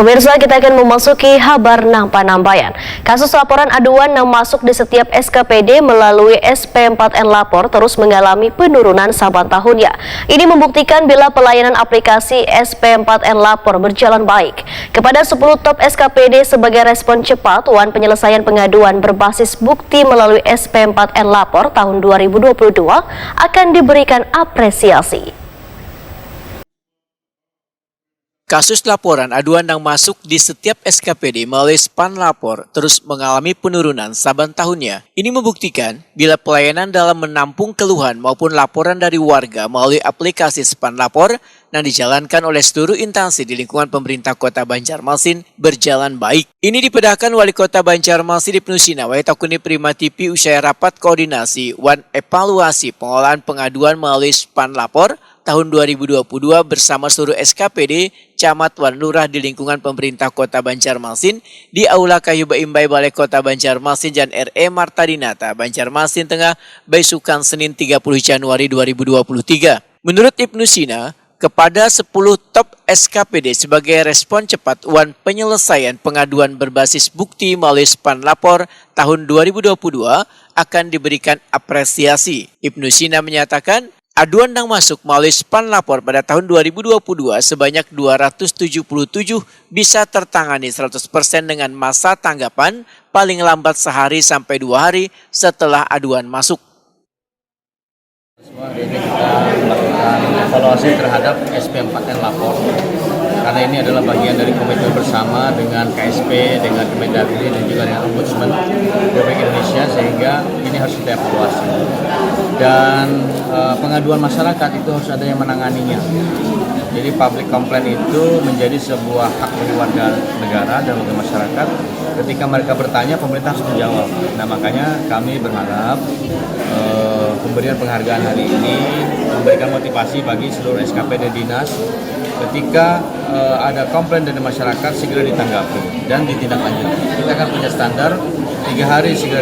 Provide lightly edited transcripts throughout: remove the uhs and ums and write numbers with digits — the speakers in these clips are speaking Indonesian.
Pemirsa, kita akan memasuki kabar Nampan-Nambayan. Kasus laporan aduan yang masuk di setiap SKPD melalui SP4N Lapor terus mengalami penurunan saban tahunnya. Ini membuktikan bila pelayanan aplikasi SP4N Lapor berjalan baik. Kepada 10 top SKPD sebagai respon cepat wan penyelesaian pengaduan berbasis bukti melalui SP4N Lapor tahun 2022 akan diberikan apresiasi. Kasus laporan aduan yang masuk di setiap SKPD melalui SPAN Lapor terus mengalami penurunan saban tahunnya. Ini membuktikan bila pelayanan dalam menampung keluhan maupun laporan dari warga melalui aplikasi SPAN Lapor yang dijalankan oleh seluruh instansi di lingkungan pemerintah Kota Banjarmasin berjalan baik. Ini dipedahkan Wali Kota Banjarmasin Ibnu Sina Waitakuni Prima TV usai rapat koordinasi wan evaluasi pengelolaan pengaduan melalui SPAN Lapor tahun 2022 bersama seluruh SKPD, Camat wan Lurah di lingkungan pemerintah Kota Banjarmasin di Aula Kayuba Imbai Balai Kota Banjarmasin dan RE Marta Dinata, Banjarmasin Tengah, Baisukan Senin 30 Januari 2023. Menurut Ibnu Sina, kepada 10 top SKPD sebagai respon cepat wan penyelesaian pengaduan berbasis bukti melalui SPAN Lapor tahun 2022 akan diberikan apresiasi. Ibnu Sina menyatakan, aduan yang masuk melalui SPAN Lapor pada tahun 2022 sebanyak 277 bisa tertangani 100% dengan masa tanggapan paling lambat sehari sampai 2 hari setelah aduan masuk. Hari ini kita melakukan evaluasi terhadap SP4N Lapor karena ini adalah bagian dari komitmen bersama dengan KSP, dengan Kemendagri dan juga dengan Ombudsman Republik Indonesia, sehingga ini harus kita evaluasi. Dan pengaduan masyarakat itu harus ada yang menanganinya. Jadi public complaint itu menjadi sebuah hak bagi warga negara dan warga masyarakat. Ketika mereka bertanya, pemerintah harus menjawab. Nah, makanya kami berharap pemberian penghargaan hari ini memberikan motivasi bagi seluruh SKPD dinas ketika ada komplain dari masyarakat segera ditanggapi dan ditindaklanjuti. Kita akan punya standar 3 hari segera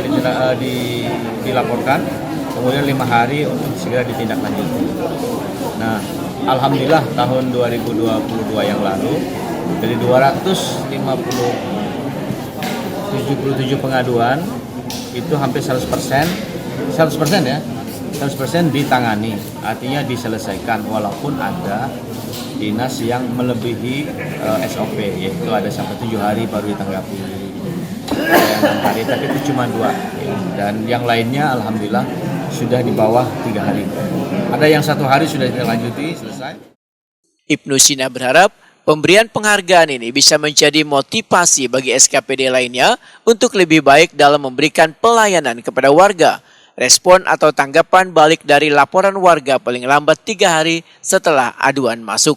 dilaporkan, kemudian 5 hari untuk segera ditindaklanjuti. Nah, alhamdulillah tahun 2022 yang lalu dari 277 pengaduan itu hampir 100% ya, 100% ditangani, artinya diselesaikan walaupun ada dinas yang melebihi SOP, yaitu ada sampai 7 hari baru ditanggapi, 6 hari, tapi itu cuma 2 ya. Dan yang lainnya alhamdulillah sudah di bawah 3 hari. Ada yang 1 hari sudah ditindaklanjuti, selesai. Ibnu Sina berharap pemberian penghargaan ini bisa menjadi motivasi bagi SKPD lainnya untuk lebih baik dalam memberikan pelayanan kepada warga. Respon atau tanggapan balik dari laporan warga paling lambat 3 hari setelah aduan masuk.